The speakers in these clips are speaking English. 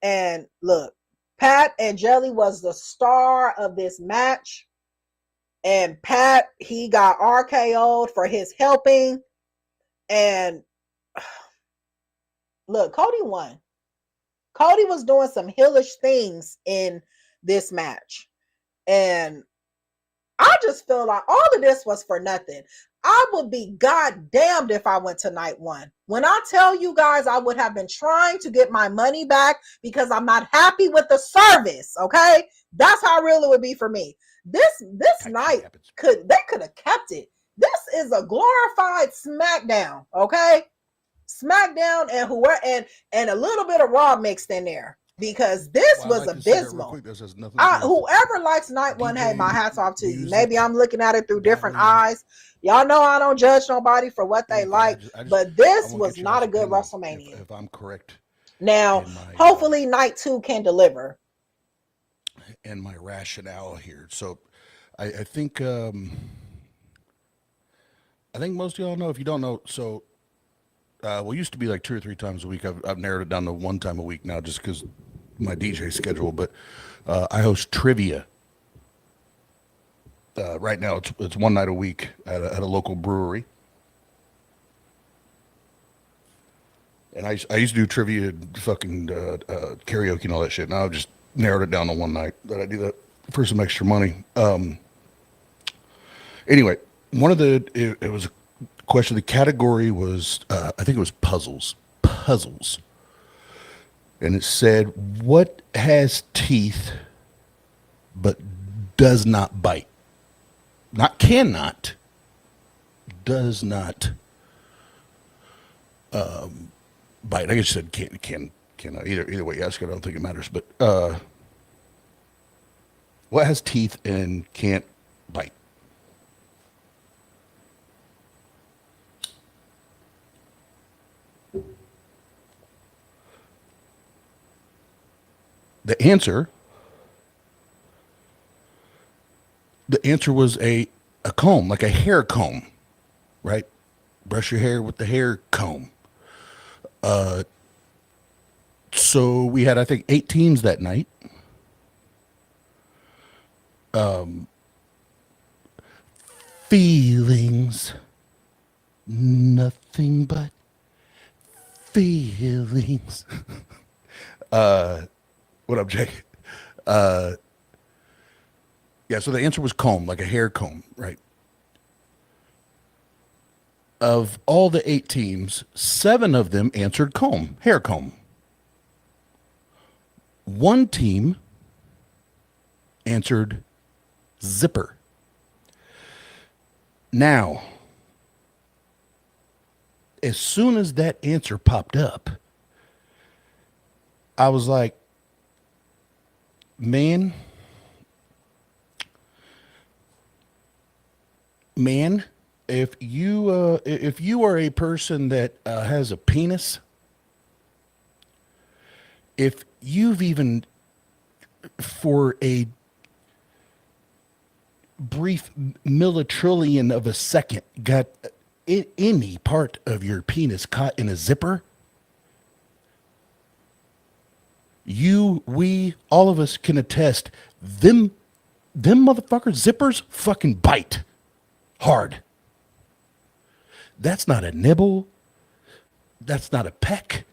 And look, Pat and Jelly was the star of this match. And Pat, he got RKO'd for his helping. And look, Cody won. Cody was doing some heelish things in this match. And I just feel like all of this was for nothing. I would be goddamned if I went to night one. When I tell you guys, I would have been trying to get my money back because I'm not happy with the service. Okay, that's how real it would be for me. This night could have kept it. This is a glorified SmackDown. Okay, SmackDown and a little bit of Raw mixed in there. Because this was abysmal. Whoever likes night one, hey, my hat's off to you. Maybe I'm looking at it through different eyes. Y'all know I don't judge nobody for what they like, but this was not a good WrestleMania. If I'm correct. Now, hopefully night two can deliver. And my rationale here. So I think most of y'all know. If you don't know, so well, it used to be like 2 or 3 times a week. I've narrowed it down to 1 time a week now just because my DJ schedule, but I host trivia. Right now, it's 1 night a week at a local brewery, and I used to do trivia, fucking karaoke and all that shit. Now I've just narrowed it down to 1 night that I do that for some extra money. Anyway, it was a question. The category was I think it was puzzles, and it said, "What has teeth but does not bite?" Not cannot, does not bite. I guess you said cannot. Either way you ask it, I don't think it matters. But what has teeth and can't bite? The answer was a comb, like a hair comb, right? Brush your hair with the hair comb. So we had, I think, 8 teams that night. Feelings, nothing but feelings. What up, Jake? Yeah, so the answer was comb, like a hair comb, right? Of all the 8 teams, 7 of them answered comb, hair comb. 1 team answered zipper. Now, as soon as that answer popped up, I was like, man, if you are a person that has a penis, if you've even for a brief millitrillion of a second got any part of your penis caught in a zipper, we, all of us can attest, them motherfuckers, zippers fucking bite hard. That's not a nibble. That's not a peck.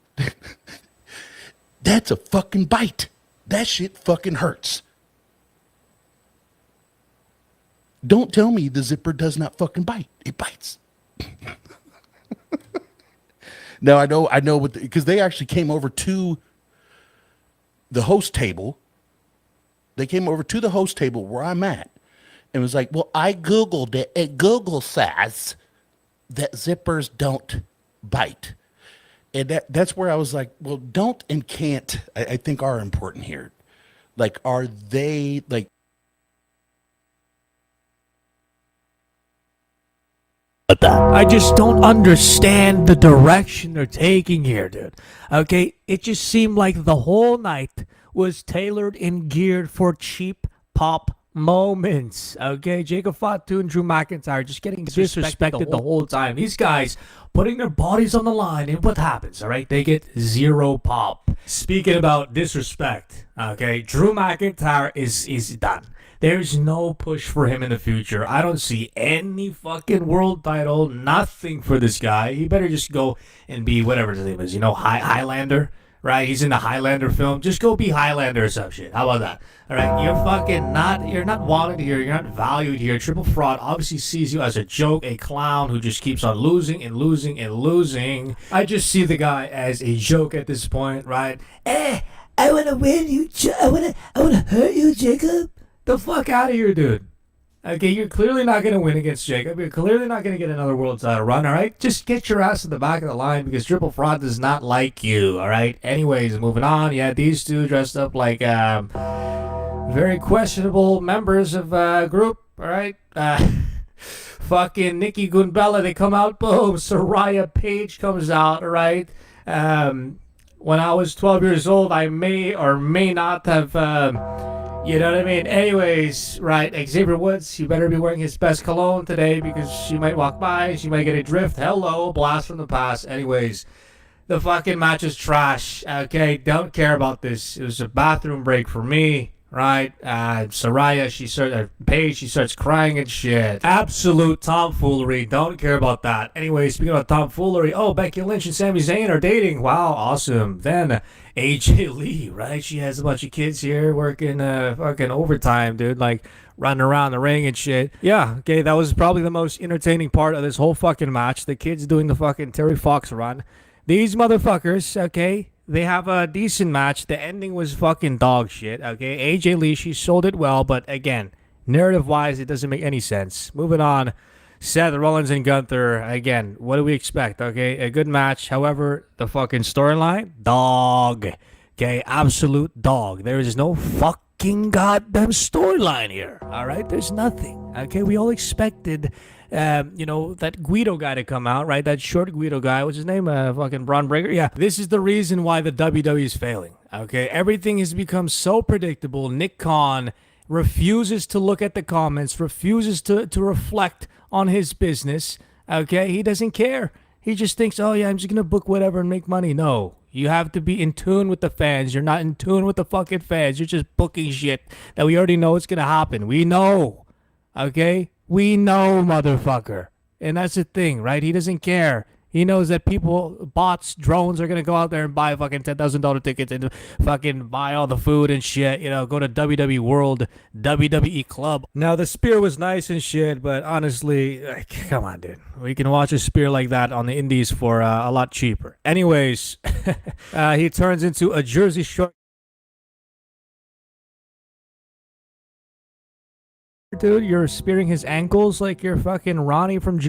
That's a fucking bite. That shit fucking hurts. Don't tell me the zipper does not fucking bite. It bites. Now I know because they actually came over to the host table. They came over to the host table where I'm at and was like, well, I Googled it, and Google says that zippers don't bite. And that's where I was like, well, don't and can't, I think are important here. Like, are they like, I just don't understand the direction they're taking here, dude. Okay, it just seemed like the whole night was tailored and geared for cheap pop moments. Okay, Jacob Fatu and Drew McIntyre just getting disrespected the whole time. These guys putting their bodies on the line, and what happens? All right, they get zero pop. Speaking about disrespect, okay, Drew McIntyre is done. There's no push for him in the future. I don't see any fucking world title, nothing for this guy. He better just go and be whatever his name is, Highlander, right? He's in the Highlander film. Just go be Highlander or some shit. How about that? All right, you're not wanted here. You're not valued here. Triple Fraud obviously sees you as a joke, a clown who just keeps on losing and losing and losing. I just see the guy as a joke at this point, right? I wanna win you. I wanna hurt you, Jacob. The fuck out of here, dude. Okay, you're clearly not going to win against Jacob. You're clearly not going to get another world title run, all right? Just get your ass to the back of the line because Triple Fraud does not like you, all right? Anyways, moving on. Yeah, these two dressed up like very questionable members of a group, all right? Fucking Nikki Gunbella, they come out, boom. Soraya Page comes out, all right? When I was 12 years old, I may or may not have... you know what I mean? Anyways, right, Xavier Woods, you better be wearing his best cologne today because she might walk by, she might get a drift. Hello, blast from the past. Anyways, the fucking match is trash. Okay, don't care about this. It was a bathroom break for me, right? Soraya, Paige, she starts crying and shit. Absolute tomfoolery. Don't care about that. Anyway, speaking of tomfoolery, Becky Lynch and Sami Zayn are dating. Wow, awesome. Then AJ Lee, right? She has a bunch of kids here working fucking overtime, dude. Like running around the ring and shit. Yeah, okay, that was probably the most entertaining part of this whole fucking match. The kids doing the fucking Terry Fox run. These motherfuckers, okay, they have a decent match. The ending was fucking dog shit, okay? AJ Lee, she sold it well, but again, narrative-wise, it doesn't make any sense. Moving on, Seth Rollins and Gunther, again, what do we expect, okay? A good match. However, the fucking storyline, dog. Okay, absolute dog. There is no fucking goddamn storyline here, all right? There's nothing, okay? We all expected that Guido guy to come out, right? That short Guido guy. What's his name? Fucking Braun Breaker. Yeah. This is the reason why the WWE is failing. Okay. Everything has become so predictable. Nick Khan refuses to look at the comments, refuses to reflect on his business. Okay. He doesn't care. He just thinks, oh, yeah, I'm just going to book whatever and make money. No. You have to be in tune with the fans. You're not in tune with the fucking fans. You're just booking shit that we already know it's going to happen. We know. Okay? We know, motherfucker. And that's the thing, right? He doesn't care. He knows that people, bots, drones are going to go out there and buy fucking $10,000 tickets and fucking buy all the food and shit. Go to WWE World, WWE Club. Now, the spear was nice and shit, but honestly, come on, dude. We can watch a spear like that on the indies for a lot cheaper. Anyways, he turns into a Jersey Shore. Dude, you're spearing his ankles like you're fucking Ronnie from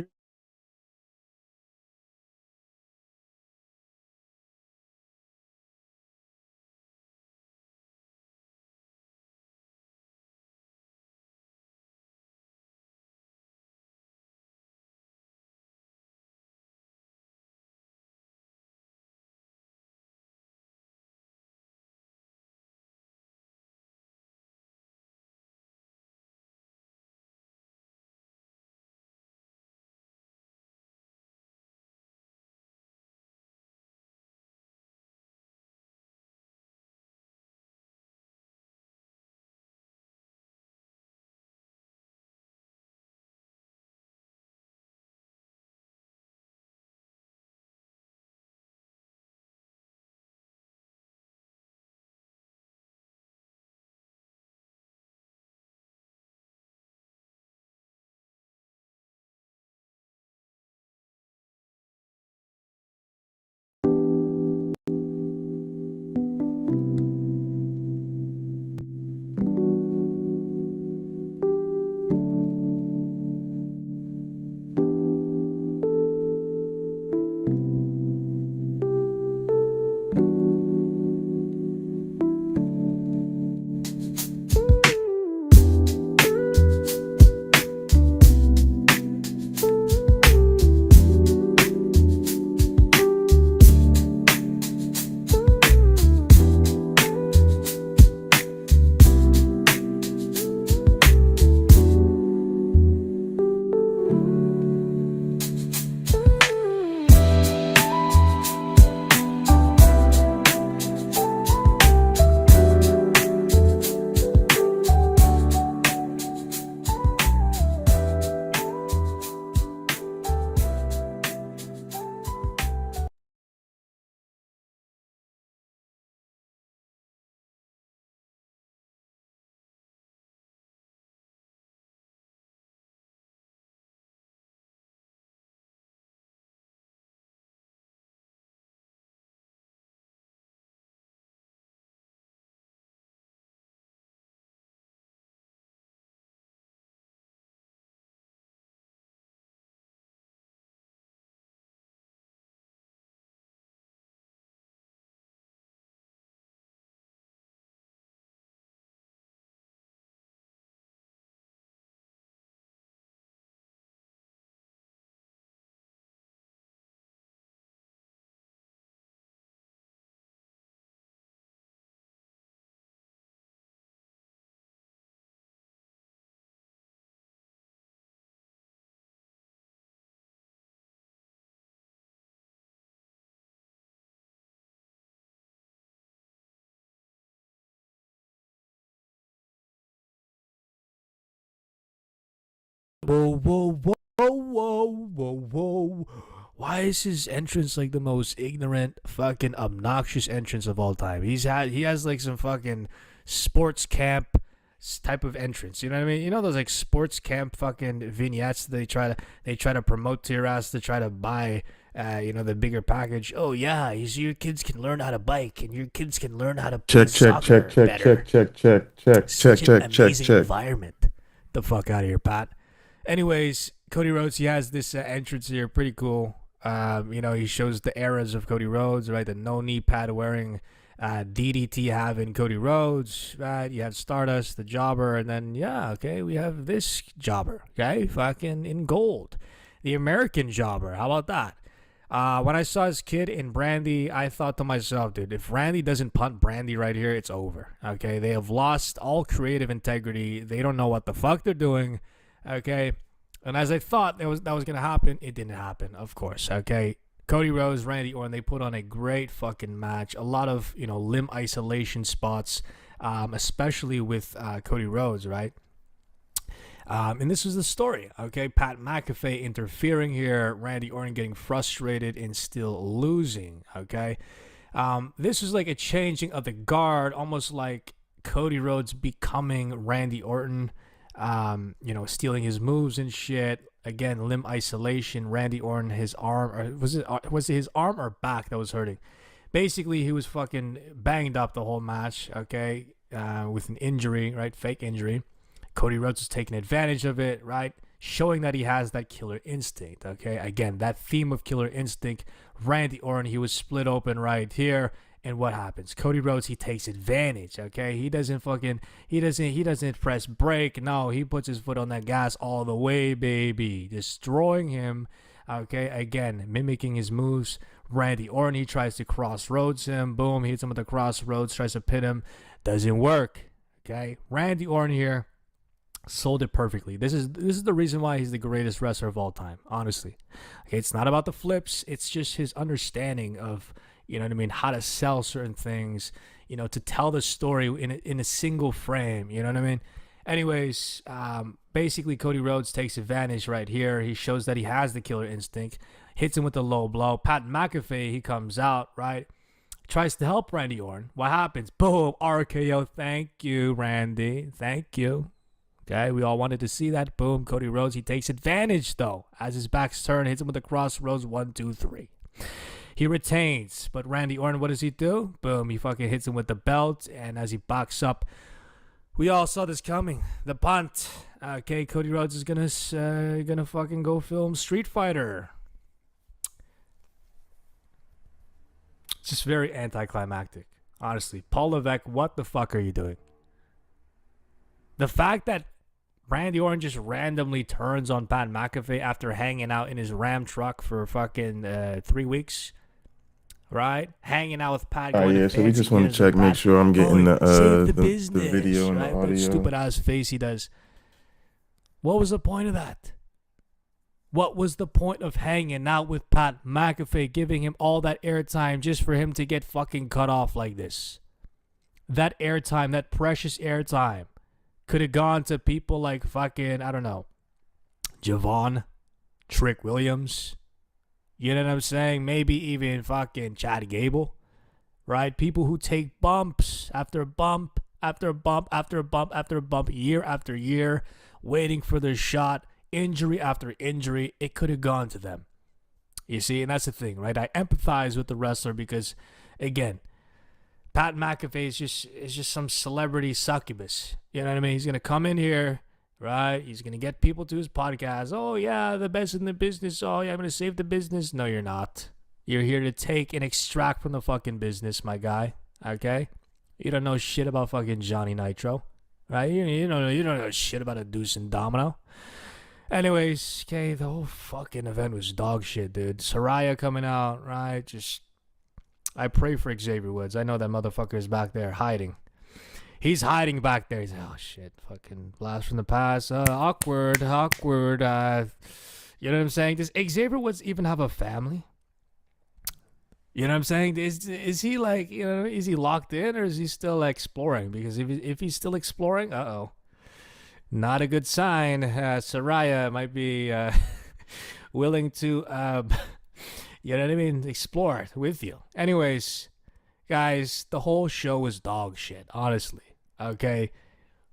Whoa, whoa, whoa, whoa, whoa, whoa. Why is his entrance like the most ignorant, fucking obnoxious entrance of all time? He has like some fucking sports camp type of entrance. You know what I mean? You know those like sports camp fucking vignettes that they try to promote to your ass to try to buy the bigger package. Oh yeah, your kids can learn how to bike and your kids can learn how to play soccer better. Such an amazing environment. The fuck out of here, Pat. Anyways, Cody Rhodes, he has this entrance here, pretty cool. He shows the eras of Cody Rhodes, right? The no knee pad wearing DDT having Cody Rhodes, right? You have Stardust, the jobber, and then we have this jobber, okay, fucking in gold, the American jobber. How about that? When I saw his kid in Brandy, I thought to myself, dude, if Randy doesn't punt Brandy right here, it's over. Okay, they have lost all creative integrity. They don't know what the fuck they're doing. Okay, and as I thought that was gonna happen, it didn't happen. Of course. Okay. Cody Rhodes, Randy Orton, they put on a great fucking match. A lot of, limb isolation spots, especially with Cody Rhodes, right? And this was the story, okay? Pat McAfee interfering here, Randy Orton getting frustrated and still losing, okay? This was like a changing of the guard, almost like Cody Rhodes becoming Randy Orton, stealing his moves and shit. Again, limb isolation. Randy Orton, his arm, or was it his arm or back that was hurting? Basically, he was fucking banged up the whole match, okay, with an injury, right, fake injury. Cody Rhodes is taking advantage of it, right, showing that he has that killer instinct, okay. Again, that theme of killer instinct. Randy Orton, he was split open right here. And what happens? Cody Rhodes, he takes advantage, okay? He doesn't press brake. No, he puts his foot on that gas all the way, baby. Destroying him, okay? Again, mimicking his moves. Randy Orton, he tries to crossroads him. Boom, he hits him with the crossroads, tries to pin him. Doesn't work, okay? Randy Orton here sold it perfectly. This is the reason why he's the greatest wrestler of all time, honestly. Okay, it's not about the flips. It's just his understanding of, you know what I mean, how to sell certain things, to tell the story in a single frame, you know what I mean? Anyways, basically Cody Rhodes takes advantage right here. He shows that he has the killer instinct, hits him with a low blow. Pat McAfee, he comes out, right? Tries to help Randy Orton. What happens? Boom, RKO. Thank you, Randy. Thank you. Okay, we all wanted to see that. Boom, Cody Rhodes, he takes advantage, though. As his back's turned, hits him with the crossroads. 1, 2, 3. He retains, but Randy Orton, what does he do? Boom, he fucking hits him with the belt, and as he backs up, we all saw this coming. The punt. Okay, Cody Rhodes is gonna fucking go film Street Fighter. It's just very anticlimactic, honestly. Paul Levesque, what the fuck are you doing? The fact that Randy Orton just randomly turns on Pat McAfee after hanging out in his Ram truck for fucking 3 weeks, right? Hanging out with Pat. Oh yeah, so we just want to check, make sure I'm getting the business, video and right? the audio. That stupid ass face he does. What was the point of that? What was the point of hanging out with Pat McAfee, giving him all that airtime just for him to get fucking cut off like this? That airtime, that precious airtime, could have gone to people like fucking, I don't know, Javon, Trick Williams. You know what I'm saying? Maybe even fucking Chad Gable, right? People who take bumps after bump after bump after bump after bump, year after year, waiting for their shot, injury after injury. It could have gone to them. You see, and that's the thing, right? I empathize with the wrestler because, again, Pat McAfee is just some celebrity succubus. You know what I mean? He's going to come in here, right? He's going to get people to his podcast. Oh, yeah, the best in the business. Oh, yeah, I'm going to save the business. No, you're not. You're here to take and extract from the fucking business, my guy. Okay? You don't know shit about fucking Johnny Nitro, right? You don't know shit about a Deuce and Domino. Anyways, okay, the whole fucking event was dog shit, dude. Saraya coming out, right? Just, I pray for Xavier Woods. I know that motherfucker is back there hiding. He's hiding back there. He's like, oh shit, fucking blast from the past. Awkward. You know what I'm saying? Does Xavier Woods even have a family? You know what I'm saying? Is he like, is he locked in or is he still exploring? Because if he's still exploring, Not a good sign. Saraya might be willing to, you know what I mean, explore it with you. Anyways, guys, the whole show was dog shit, honestly. Okay?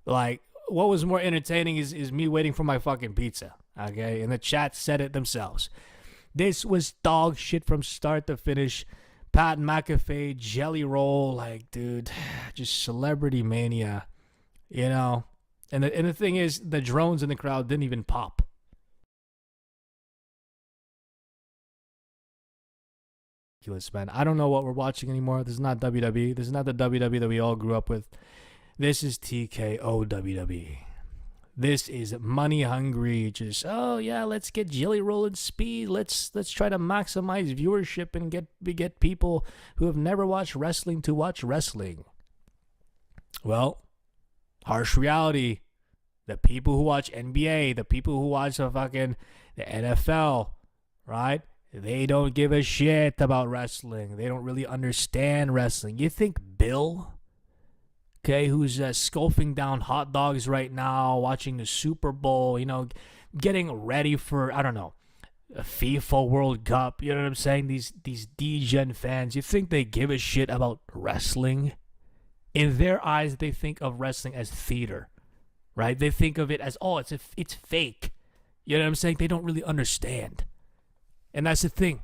Like, what was more entertaining is me waiting for my fucking pizza. Okay? And the chat said it themselves. This was dog shit from start to finish. Pat McAfee, Jelly Roll, like, dude, just celebrity mania, you know? And the thing is, the drones in the crowd didn't even pop. Man, I don't know what we're watching anymore. This is not WWE. This is not the WWE that we all grew up with. This is TKO WWE. This is money hungry. Just, oh yeah, let's get Jelly Roll and speed. Let's try to maximize viewership and get people who have never watched wrestling to watch wrestling. Well, harsh reality. The people who watch NBA, the people who watch the NFL, right? They don't give a shit about wrestling. They don't really understand wrestling. You think Bill, okay, who's sculpting down hot dogs right now, watching the Super Bowl, you know, getting ready for, I don't know, a FIFA World Cup, you know what I'm saying? These D-Gen fans, you think they give a shit about wrestling? In their eyes, they think of wrestling as theater, right? They think of it as, oh, it's fake. You know what I'm saying? They don't really understand. And that's the thing.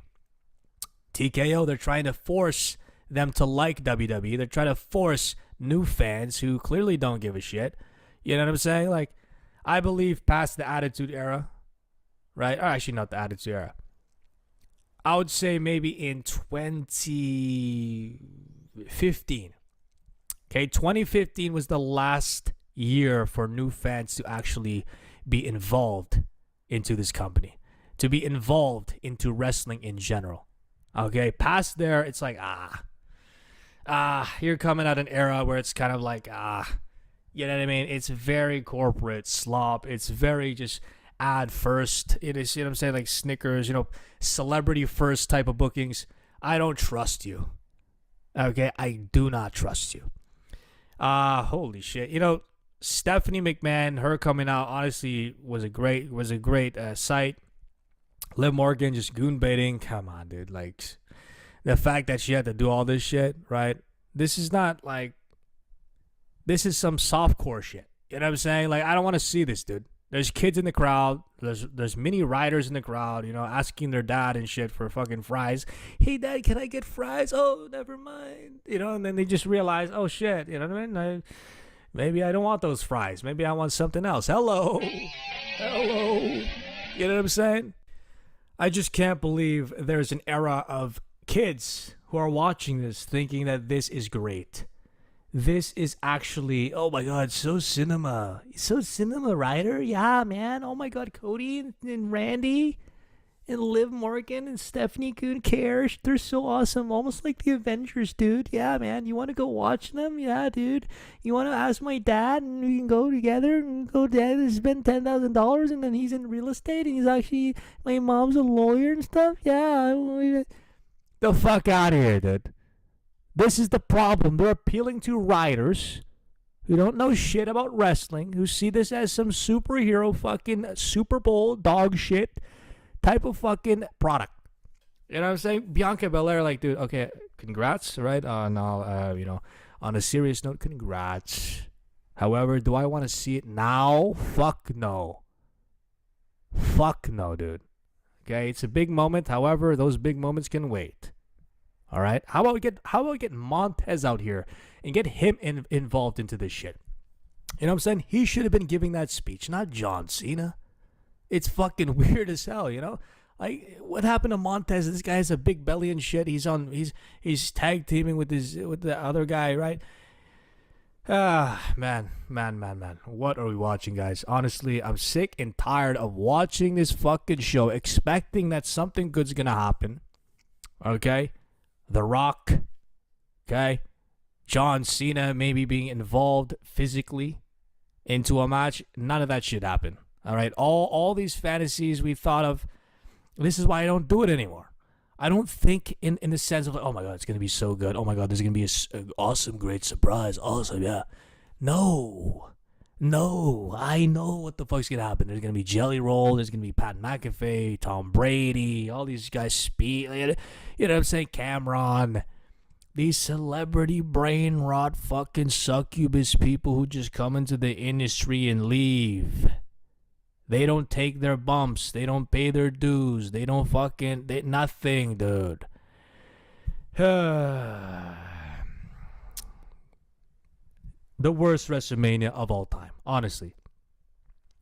TKO, they're trying to force them to like WWE. They're trying to force new fans who clearly don't give a shit. You know what I'm saying? Like, I believe past the Attitude Era, right? Or actually, not the Attitude Era. I would say maybe in 2015. Okay, 2015 was the last year for new fans to actually be involved into this company, to be involved into wrestling in general. Okay, past there, it's like, you're coming at an era where it's kind of like, you know what I mean? It's very corporate slop. It's very just ad first. It is, you know what I'm saying? Like Snickers, you know, celebrity first type of bookings. I don't trust you. Okay, I do not trust you. Holy shit. You know, Stephanie McMahon, her coming out honestly was a great sight. Liv Morgan just goon baiting. Come on, dude. Like, the fact that she had to do all this shit, right? This is not like, this is some softcore shit. You know what I'm saying? Like, I don't want to see this, dude. There's kids in the crowd. There's mini riders in the crowd, you know, asking their dad and shit for fucking fries. Hey, Dad, can I get fries? Oh, never mind. You know, and then they just realize, oh, shit. You know what I mean? Maybe I don't want those fries. Maybe I want something else. Hello. Hello. You know what I'm saying? I just can't believe there's an era of kids who are watching this thinking that this is great. This is actually, oh my God, so cinema. So cinema, Ryder? Yeah, man. Oh my God, Cody and Randy and Liv Morgan and Stephanie Kuhn-Kerr. They're so awesome. Almost like the Avengers, dude. Yeah, man. You want to go watch them? Yeah, dude. You want to ask my dad and we can go together and go and spend $10,000 and then he's in real estate and he's actually, my mom's a lawyer and stuff? Yeah. The fuck out of here, dude. This is the problem. They're appealing to writers who don't know shit about wrestling, who see this as some superhero fucking Super Bowl dog shit type of fucking product. You know what I'm saying? Bianca Belair, like, dude, okay, congrats, right? On all, you know, on a serious note, congrats. However, do I want to see it now? Fuck no. Fuck no, dude. Okay, it's a big moment. However, those big moments can wait. All right. How about we get Montez out here and get him involved into this shit? You know what I'm saying? He should have been giving that speech, not John Cena. It's fucking weird as hell, you know? Like, what happened to Montez? This guy has a big belly and shit. He's he's tag teaming with the other guy, right? Man. What are we watching, guys? Honestly, I'm sick and tired of watching this fucking show, expecting that something good's gonna happen. Okay? The Rock, okay? John Cena maybe being involved physically into a match. None of that shit happened. All right? All these fantasies we thought of, this is why I don't do it anymore. I don't think in the sense of, like, oh my God, it's going to be so good. Oh my God, there's going to be an awesome, great surprise. Awesome, yeah. No. No, I know what the fuck's gonna happen. There's gonna be Jelly Roll. There's gonna be Pat McAfee, Tom Brady, all these guys speak. You know what I'm saying? Cameron. These celebrity brain rot fucking succubus people who just come into the industry and leave. They don't take their bumps. They don't pay their dues. They don't fucking nothing, dude. The worst WrestleMania of all time, honestly.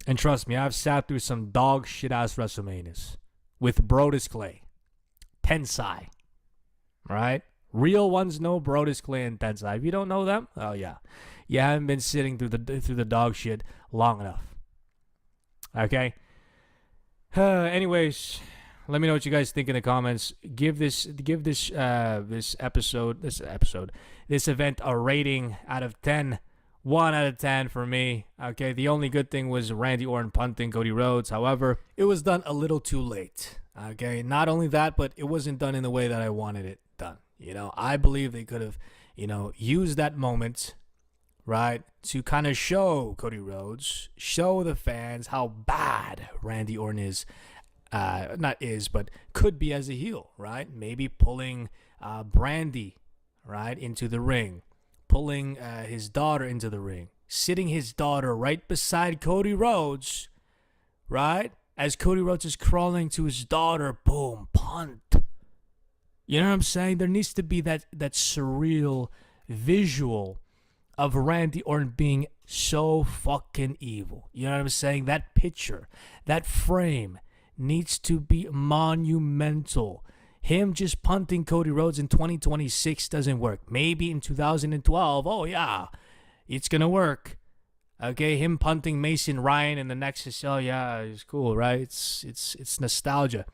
And trust me, I've sat through some dog shit ass WrestleManias with Brodus Clay, Tensai, right? Real ones know Brodus Clay and Tensai. If you don't know them, oh yeah, you haven't been sitting through the dog shit long enough. Okay. Anyways, let me know what you guys think in the comments. Give this event a rating out of 10. 1 out of 10 for me. Okay, the only good thing was Randy Orton punting Cody Rhodes. However, it was done a little too late. Okay, not only that, but it wasn't done in the way that I wanted it done. You know, I believe they could have, used that moment, right, to kind of show Cody Rhodes, show the fans how bad Randy Orton is. But could be as a heel, right? Maybe pulling Brandy, right, into the ring. Pulling his daughter into the ring, sitting his daughter right beside Cody Rhodes, right? As Cody Rhodes is crawling to his daughter, boom, punt. You know what I'm saying? There needs to be that surreal visual of Randy Orton being so fucking evil. You know what I'm saying? That picture, that frame needs to be monumental. Him just punting Cody Rhodes in 2026 doesn't work. Maybe in 2012, oh yeah, it's gonna work. Okay, him punting Mason Ryan in the Nexus, oh yeah, it's cool, right? It's nostalgia.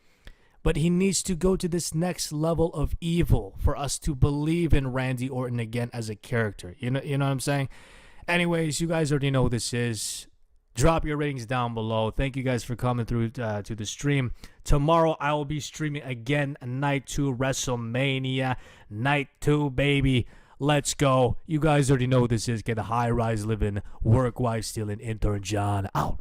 But he needs to go to this next level of evil for us to believe in Randy Orton again as a character. You know what I'm saying? Anyways, you guys already know what this is. Drop your ratings down below. Thank you guys for coming through to the stream. Tomorrow I will be streaming again Night 2 WrestleMania. Night 2, baby. Let's go. You guys already know what this is. Get a high-rise living, work wife stealing intern John out.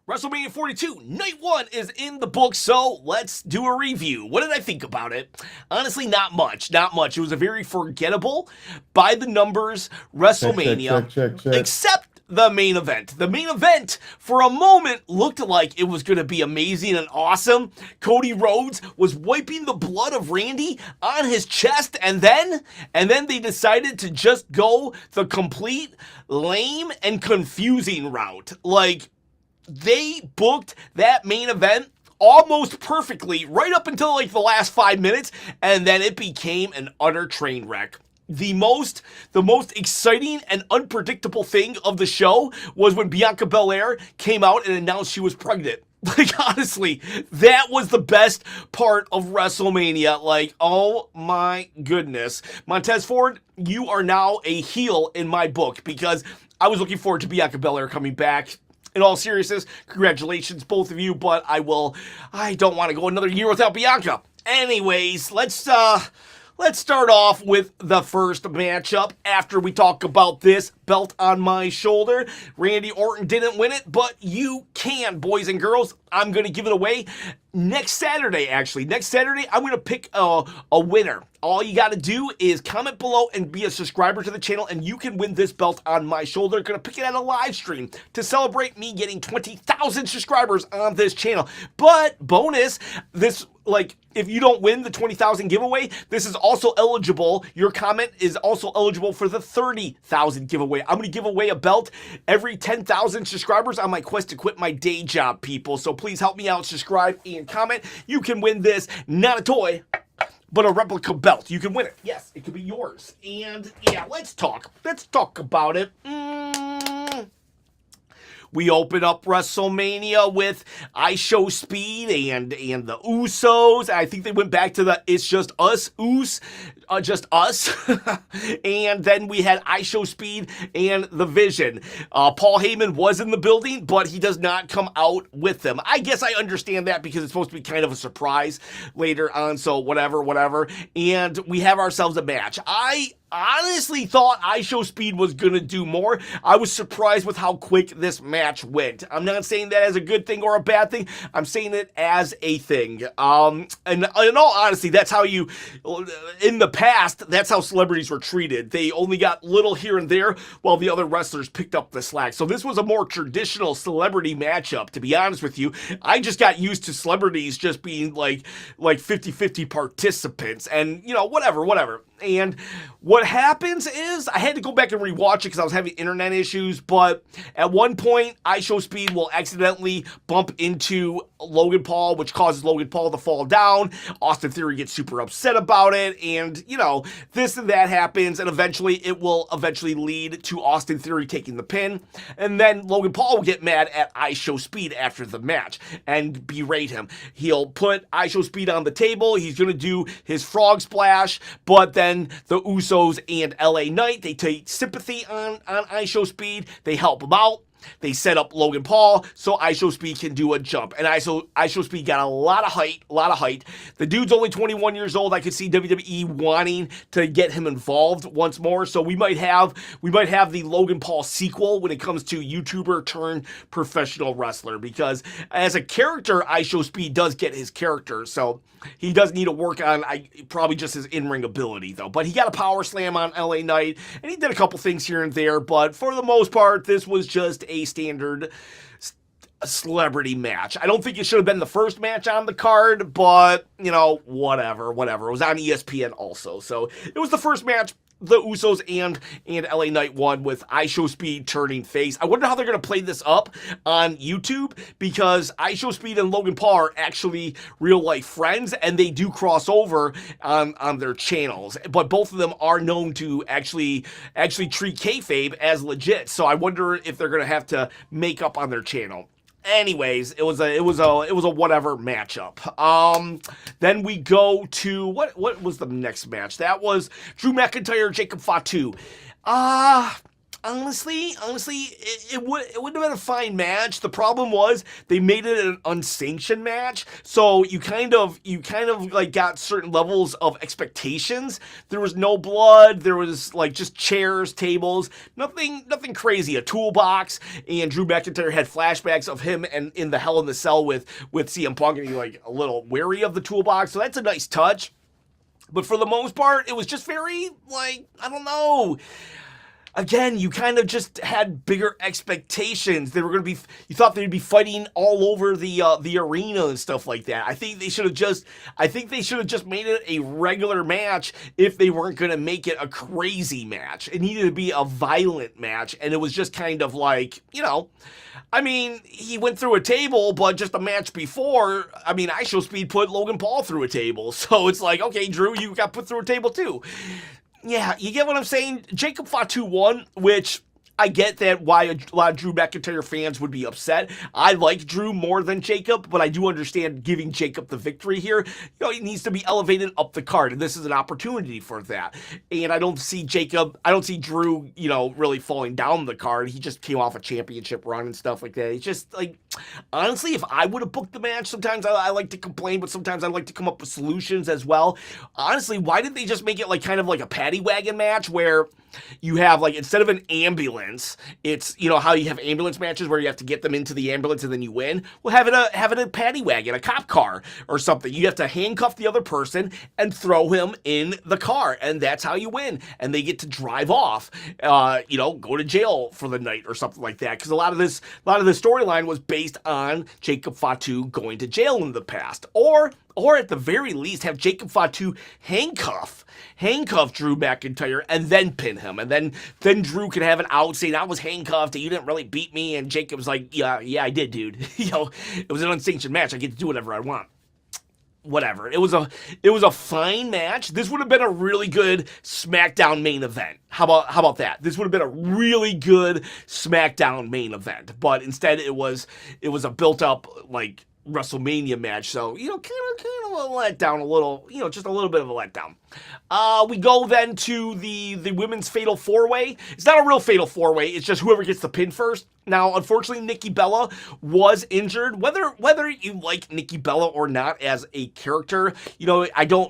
WrestleMania 42, Night 1 is in the book, so let's do a review. What did I think about it? Honestly, not much. It was a very forgettable, by-the-numbers WrestleMania. Check. Except the main event. The main event, for a moment, looked like it was going to be amazing and awesome. Cody Rhodes was wiping the blood of Randy on his chest, and then they decided to just go the complete lame and confusing route. Like, they booked that main event almost perfectly right up until like the last 5 minutes, and then it became an utter train wreck. The most exciting and unpredictable thing of the show was when Bianca Belair came out and announced she was pregnant. Like, honestly, that was the best part of WrestleMania. Like, oh my goodness. Montez Ford, you are now a heel in my book, because I was looking forward to Bianca Belair coming back. In all seriousness, congratulations, both of you, but I don't want to go another year without Bianca. Anyways, let's start off with the first matchup after we talk about this belt on my shoulder. Randy Orton didn't win it, but you can, boys and girls. I'm going to give it away next Saturday, actually. Next Saturday, I'm going to pick a winner. All you got to do is comment below and be a subscriber to the channel, and you can win this belt on my shoulder. Going to pick it at a live stream to celebrate me getting 20,000 subscribers on this channel. But bonus, this, like, if you don't win the 20,000 giveaway, this is also eligible. Your comment is also eligible for the 30,000 giveaway. I'm going to give away a belt every 10,000 subscribers on my quest to quit my day job, people. So please help me out, subscribe, and comment. You can win this, not a toy, but a replica belt. You can win it. Yes, it could be yours. And yeah, let's talk about it. We open up WrestleMania with I Show Speed and the Usos. I think they went back to the It's Just Us just us. And then we had I Show Speed and The Vision. Paul Heyman was in the building, but he does not come out with them. I guess I understand that because it's supposed to be kind of a surprise later on, so whatever. And we have ourselves a match. I honestly thought I Show Speed was gonna do more. I was surprised with how quick this match went. I'm not saying that as a good thing or a bad thing. I'm saying it as a thing. And in all honesty, that's how you, in the past, that's how celebrities were treated. They only got little here and there while the other wrestlers picked up the slack. So this was a more traditional celebrity matchup, to be honest with you. I just got used to celebrities just being like 50-50 participants, and whatever. And what happens is, I had to go back and rewatch it because I was having internet issues, but at one point, I Show Speed will accidentally bump into Logan Paul, which causes Logan Paul to fall down. Austin Theory gets super upset about it, and, this and that happens, and eventually it will lead to Austin Theory taking the pin, and then Logan Paul will get mad at I Show Speed after the match and berate him. He'll put I Show Speed on the table, he's going to do his frog splash, but then the Usos and LA Knight, they take sympathy on I Show Speed, they help him out. They set up Logan Paul so I Show Speed can do a jump. And I Show Speed got a lot of height. The dude's only 21 years old. I could see WWE wanting to get him involved once more. So we might have the Logan Paul sequel when it comes to YouTuber turned professional wrestler. Because as a character, I Show Speed does get his character. So he does need to work on probably just his in-ring ability, though. But he got a power slam on LA Knight, and he did a couple things here and there. But for the most part, this was just a standard celebrity match. I don't think it should have been the first match on the card, but, whatever. It was on ESPN also. So it was the first match the Usos and LA Knight won with I Show Speed turning face. I wonder how they're going to play this up on YouTube, because I Show Speed and Logan Paul are actually real life friends, and they do cross over on their channels. But both of them are known to actually treat kayfabe as legit. So I wonder if they're going to have to make up on their channel. Anyways, it was a whatever matchup. Then we go to what was the next match? That was Drew McIntyre, Jacob Fatu. honestly, it would have been a fine match. The problem was they made it an unsanctioned match, so you kind of like got certain levels of expectations. There was no blood. There was like just chairs, tables, nothing crazy. A toolbox, and Drew McIntyre had flashbacks of him and in the Hell in the Cell with CM Punk, and you're like a little wary of the toolbox. So that's a nice touch. But for the most part, it was just very, like, I don't know. Again, you kind of just had bigger expectations. They were going to be, you thought they'd be fighting all over the arena and stuff like that. I think they should have just made it a regular match if they weren't going to make it a crazy match. It needed to be a violent match, and it was just kind of like, I mean, he went through a table, but just a match before, I mean, IShowSpeed put Logan Paul through a table. So it's like, okay, Drew, you got put through a table too. Yeah, you get what I'm saying? Jacob Fatu won, which I get that why a lot of Drew McIntyre fans would be upset. I like Drew more than Jacob, but I do understand giving Jacob the victory here. He needs to be elevated up the card, and this is an opportunity for that. And I don't see Drew, really falling down the card. He just came off a championship run and stuff like that. It's just like, honestly, if I would have booked the match, sometimes I like to complain, but sometimes I like to come up with solutions as well. Honestly, why didn't they just make it like kind of like a paddy wagon match where you have, like, instead of an ambulance, it's, how you have ambulance matches where you have to get them into the ambulance and then you win? Well, have it a paddy wagon, a cop car or something. You have to handcuff the other person and throw him in the car, and that's how you win. And they get to drive off, go to jail for the night or something like that. Because a lot of the storyline was based on Jacob Fatu going to jail in the past. Or at the very least, have Jacob Fatu handcuff Drew McIntyre and then pin him. And then Drew can have an out saying, I was handcuffed and you didn't really beat me. And Jacob's like, yeah, I did, dude. It was an unsanctioned match. I get to do whatever I want. Whatever. It was a fine match. This would have been a really good SmackDown main event. How about that? This would have been a really good SmackDown main event. But instead it was a built up, like, WrestleMania match, so kind of a letdown, a little, just a little bit of a letdown. We go then to the women's fatal four-way. It's not a real fatal four-way. It's just whoever gets the pin first. Now, unfortunately, Nikki Bella was injured. Whether you like Nikki Bella or not as a character, you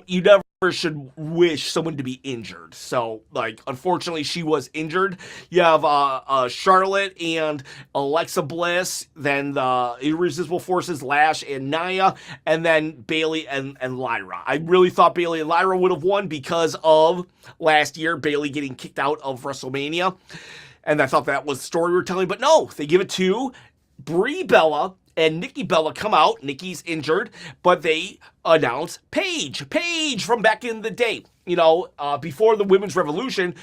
never should wish someone to be injured. So, like, unfortunately, she was injured. You have Charlotte and Alexa Bliss, then the Irresistible Forces, Lash and Nia, and then Bayley and Lyra. I really thought Bayley and Lyra would have won because of last year, Bayley getting kicked out of WrestleMania. And I thought that was the story we were telling, but no, they give it to Brie Bella, and Nikki Bella come out. Nikki's injured, but they announce Paige from back in the day. Before the Women's Revolution,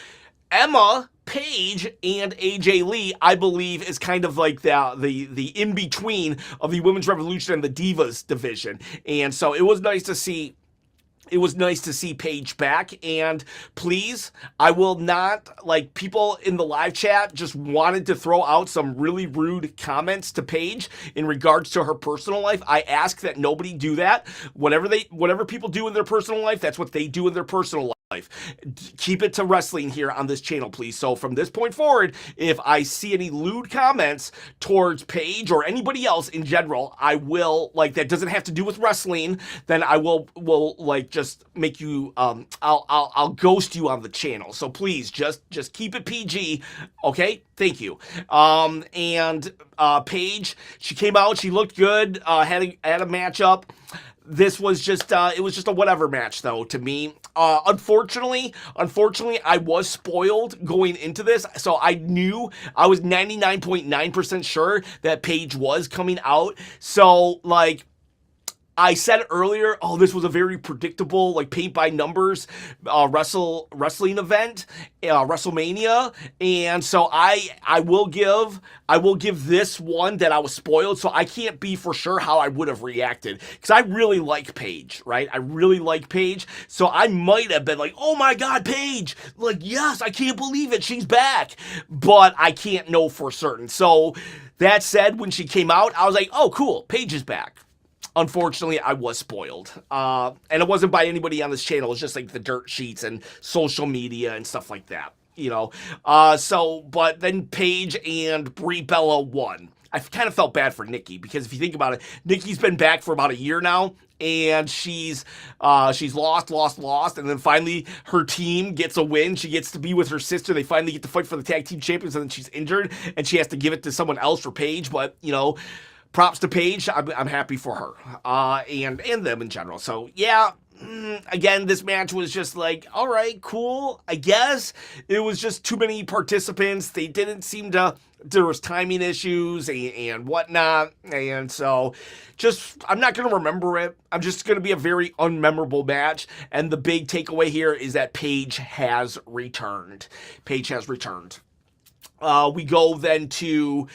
Emma, Paige, and AJ Lee, I believe, is kind of like the in-between of the Women's Revolution and the Divas division. And so it was nice to see Paige back, and please, I will not, like, people in the live chat just wanted to throw out some really rude comments to Paige in regards to her personal life. I ask that nobody do that. Whatever people do in their personal life, that's what they do in their personal life. Keep it to wrestling here on this channel, please. So from this point forward, if I see any lewd comments towards Paige or anybody else in general, I will, like, that doesn't have to do with wrestling, then I will like just make you I'll ghost you on the channel. So please just keep it PG, okay? Thank you. And Paige, she came out, she looked good, had a matchup. This was just it was just a whatever match, though, to me. Unfortunately, I was spoiled going into this, so I was 99.9% sure that Paige was coming out. So, like, I said earlier, this was a very predictable, like, paint by numbers wrestling event, WrestleMania, and so I will give this one that I was spoiled, so I can't be for sure how I would have reacted, because I really like Paige, right? I really like Paige, so I might have been like, oh my god, Paige, like, yes, I can't believe it, she's back, but I can't know for certain. So that said, when she came out, I was like, oh cool, Paige is back. Unfortunately, I was spoiled. And it wasn't by anybody on this channel. It's just like the dirt sheets and social media and stuff like that. But then Paige and Brie Bella won. I kind of felt bad for Nikki because if you think about it, Nikki's been back for about a year now, and she's lost, and then finally her team gets a win. She gets to be with her sister. They finally get to fight for the tag team champions, and then she's injured, and she has to give it to someone else for Paige. But props to Paige. I'm happy for her, and them in general. So yeah. Again, this match was just like, all right, cool, I guess. It was just too many participants. They didn't seem to, there was timing issues and whatnot. And so I'm not going to remember it. I'm just going to be a very unmemorable match. And the big takeaway here is that Paige has returned. We go then to...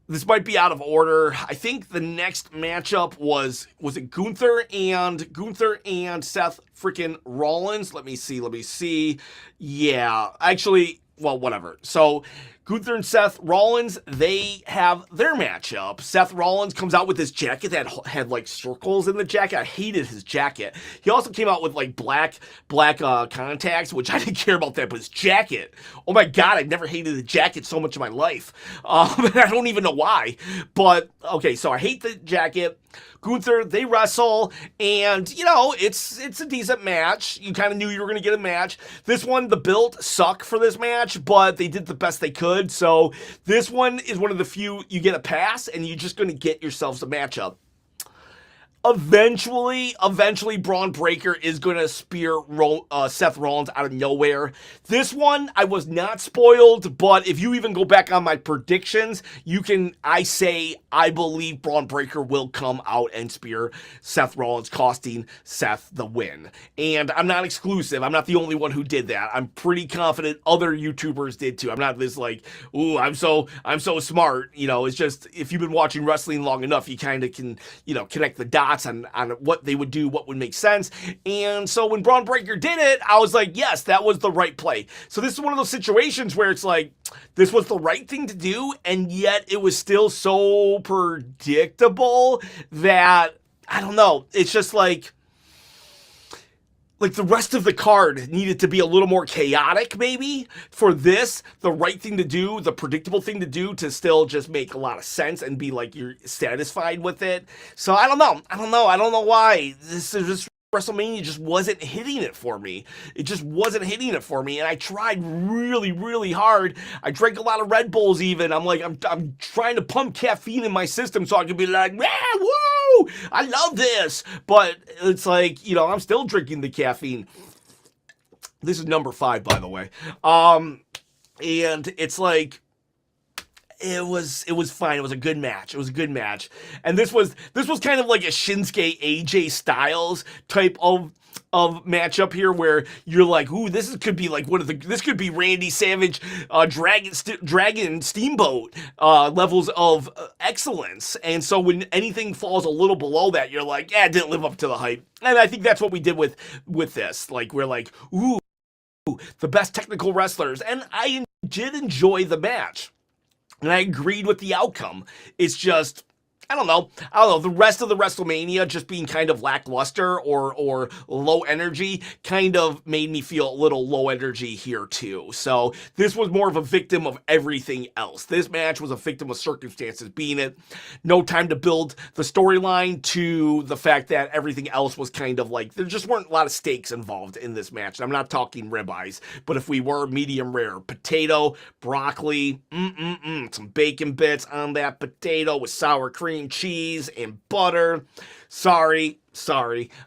This might be out of order. I think the next matchup was it Gunther and Seth freaking Rollins? Let me see. Yeah, actually, well, whatever. So Gunther and Seth Rollins, they have their matchup. Seth Rollins comes out with this jacket that had like circles in the jacket. I hated his jacket. He also came out with like black contacts, which I didn't care about that, but his jacket. Oh my God, I've never hated the jacket so much in my life. I don't even know why. But okay, so I hate the jacket. Gunther, they wrestle, and it's a decent match. You kind of knew you were going to get a match. This one, the build sucked for this match, but they did the best they could. So this one is one of the few you get a pass, and you're just going to get yourselves a matchup. Eventually, Braun Breaker is going to spear Seth Rollins out of nowhere. This one, I was not spoiled, but if you even go back on my predictions, I believe Braun Breaker will come out and spear Seth Rollins, costing Seth the win. And I'm not exclusive. I'm not the only one who did that. I'm pretty confident other YouTubers did too. I'm not this like, ooh, I'm so smart. It's just, if you've been watching wrestling long enough, you kind of can, connect the dots on what they would do, what would make sense. And so when Braun Breaker did it, I was like, yes, that was the right play. So this is one of those situations where it's like, this was the right thing to do, and yet it was still so predictable that, I don't know, it's just like the rest of the card needed to be a little more chaotic, maybe, for this, the right thing to do, the predictable thing to do to still just make a lot of sense and be like you're satisfied with it. So I don't know why. This WrestleMania just wasn't hitting it for me. And I tried really, really hard. I drank a lot of Red Bulls even. I'm trying to pump caffeine in my system so I can be like, yeah, woo! I love this. But it's like, I'm still drinking the caffeine. This is number 5, by the way. And it's like, it was fine. It was a good match. And this was kind of like a Shinsuke AJ Styles type of matchup here, where you're like, ooh, this could be like this could be Randy Savage, Dragon Steamboat levels of excellence. And so when anything falls a little below that, you're like, yeah, it didn't live up to the hype. And I think that's what we did with this. Like, we're like, ooh, the best technical wrestlers. And I did enjoy the match. And I agreed with the outcome. It's just, I don't know. The rest of the WrestleMania just being kind of lackluster or low energy kind of made me feel a little low energy here too. So this was more of a victim of everything else. This match was a victim of circumstances, being it no time to build the storyline, to the fact that everything else was kind of like, there just weren't a lot of stakes involved in this match. And I'm not talking ribeyes, but if we were, medium rare, potato, broccoli, some bacon bits on that potato with sour cream, cheese, and butter. Sorry.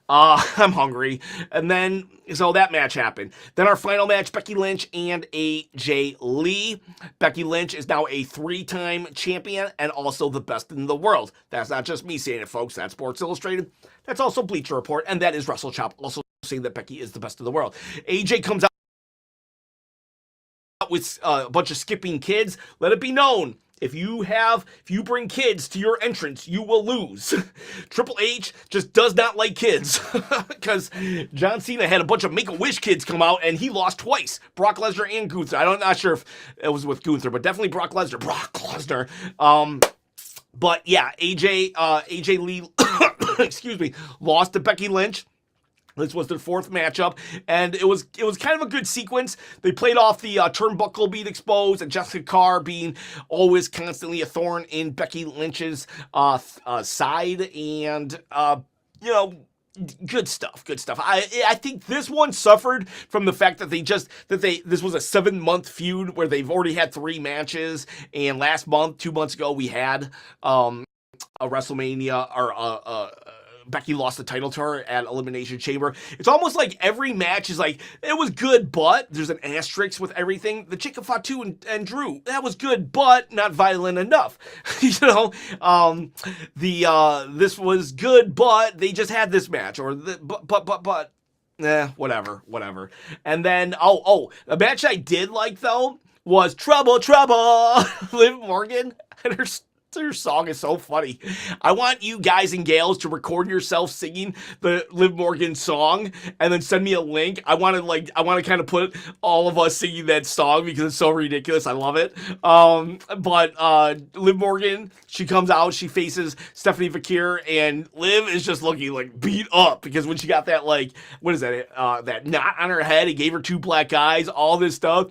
I'm hungry. And then, so that match happened. Then our final match, Becky Lynch and AJ Lee. Becky Lynch is now a 3-time champion and also the best in the world. That's not just me saying it, folks. That's Sports Illustrated. That's also Bleacher Report. And that is WrestleChop also saying that Becky is the best in the world. AJ comes out with a bunch of skipping kids. Let it be known, if you bring kids to your entrance, you will lose. Triple H just does not like kids, because John Cena had a bunch of Make-A-Wish kids come out and he lost twice. Brock Lesnar and Gunther. I'm not sure if it was with Gunther, but definitely Brock Lesnar. But yeah, AJ Lee, excuse me, lost to Becky Lynch. This was their fourth matchup, and it was kind of a good sequence. They played off the turnbuckle being exposed and Jessica Carr being always constantly a thorn in Becky Lynch's side, and you know, good stuff. I think this one suffered from the fact that this was a 7-month feud where they've already had 3 matches, and last month, 2 months ago, we had a WrestleMania or Becky lost the title to her at Elimination Chamber. It's almost like every match is like, it was good, but there's an asterisk with everything. The Chicken Fatu and Drew, that was good, but not violent enough. This was good, but they just had this match, or whatever. And then, a match I did like though was Trouble, Liv Morgan and her song is so funny. I want you guys and gals to record yourself singing the Liv Morgan song and then send me a link. I want to kind of put all of us singing that song because it's so ridiculous. I love it. But Liv Morgan, she comes out, she faces Stephanie Fakir, and Liv is just looking like beat up because when she got that, like, what is that? That knot on her head, it gave her 2 black eyes, all this stuff.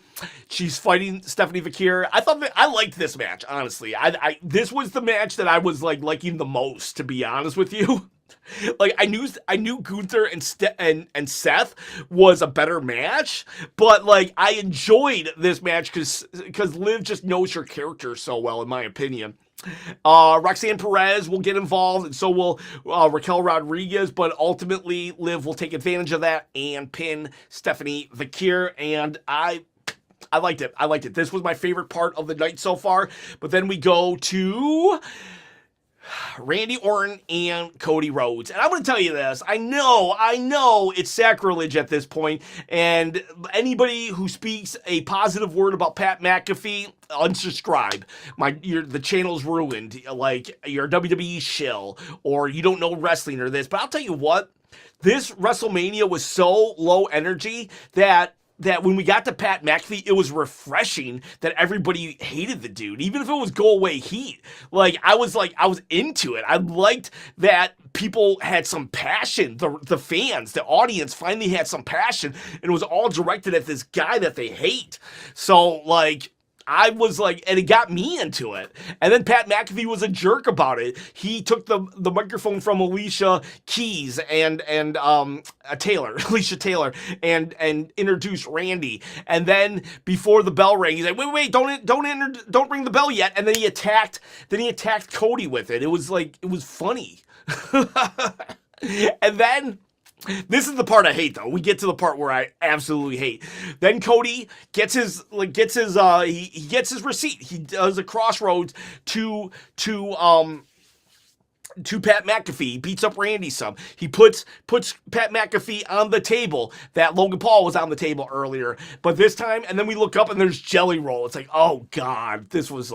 She's fighting Stephanie Fakir. I liked this match, honestly. This was the match that I was liking the most, to be honest with you. Like, I knew Gunther and Seth was a better match, but like I enjoyed this match because Liv just knows her character so well, in my opinion. Roxanne Perez will get involved, and so will Raquel Rodriguez, but ultimately Liv will take advantage of that and pin Stephanie Fakir, and I liked it. This was my favorite part of the night so far. But then we go to Randy Orton and Cody Rhodes. And I'm going to tell you this. I know it's sacrilege at this point. And anybody who speaks a positive word about Pat McAfee, unsubscribe. The channel's ruined. Like, you're a WWE shill, or you don't know wrestling or this. But I'll tell you what. This WrestleMania was so low energy that when we got to Pat McAfee, it was refreshing that everybody hated the dude, even if it was go away heat. I was into it. I liked that people had some passion. The fans, the audience finally had some passion, and it was all directed at this guy that they hate. So, I was and it got me into it. And then Pat McAfee was a jerk about it. He took the microphone from Alicia Keys and Alicia Taylor, and introduced Randy. And then before the bell rang, he's like, wait, don't ring the bell yet. And then he attacked Cody with it. It was funny. And then, this is the part I hate, though. We get to the part where I absolutely hate. Then Cody gets his receipt. He does a crossroads to Pat McAfee. He beats up Randy some. He puts Pat McAfee on the table that Logan Paul was on the table earlier. But this time, and then we look up and there's Jelly Roll. It's like, oh God, this was